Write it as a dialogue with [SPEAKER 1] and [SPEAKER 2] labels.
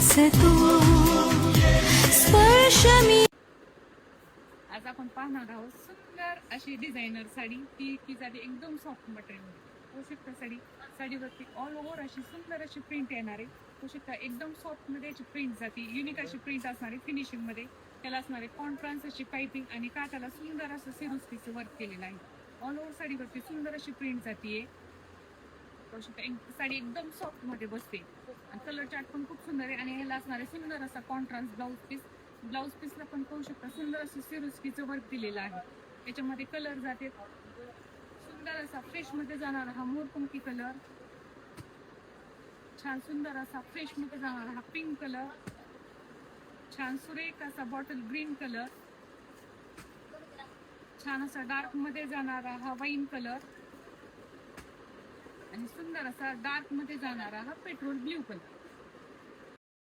[SPEAKER 1] दिसतो स्पर्श मी.
[SPEAKER 2] आज आपण पाहणार आहोत सुंदर अशी डिझायनर साडी की जाते एकदम सॉफ्ट मटेरियल मध्ये. होऊ शकता साडीवरती ऑल ओव्हर अशी सुंदर अशी प्रिंट येणार आहे. होऊ शकता एकदम सॉफ्ट मध्ये याची प्रिंट जाते. युनिक अशी प्रिंट असणार आहे फिनिशिंग मध्ये. त्याला असणारे कॉन्ट्रास्ट अशी पाइपिंग आणि काठाला सुंदर असं सिरोस्कीचं वर्क केलेलं आहे. ऑल ओव्हर साडीवरती सुंदर अशी प्रिंट जातीये. साडी एकदम सॉफ्ट मध्ये बसते आणि कलर चार्ट पण खूप सुंदर आहे. आणि ह्याला असणारे सुंदर असा कॉन्ट्रास्ट ब्लाउज पीसला पण पाहू शकता सुंदर असं सिरोस्कीचं वर्क दिलेलं आहे. याच्यामध्ये कलर जाते सुंदर असा फ्रेश मध्ये जाणारा हा मोरपंखी कलर, छान सुंदर असा फ्रेश मध्ये जाणारा हा पिंक कलर, छान सुरेख असा बॉटल ग्रीन कलर, छान असा डार्क मध्ये जाणारा हा वाईन कलर आणि सुंदर असा डार्क मध्ये जाणारा हा पेट्रोल ब्ल्यू कलर.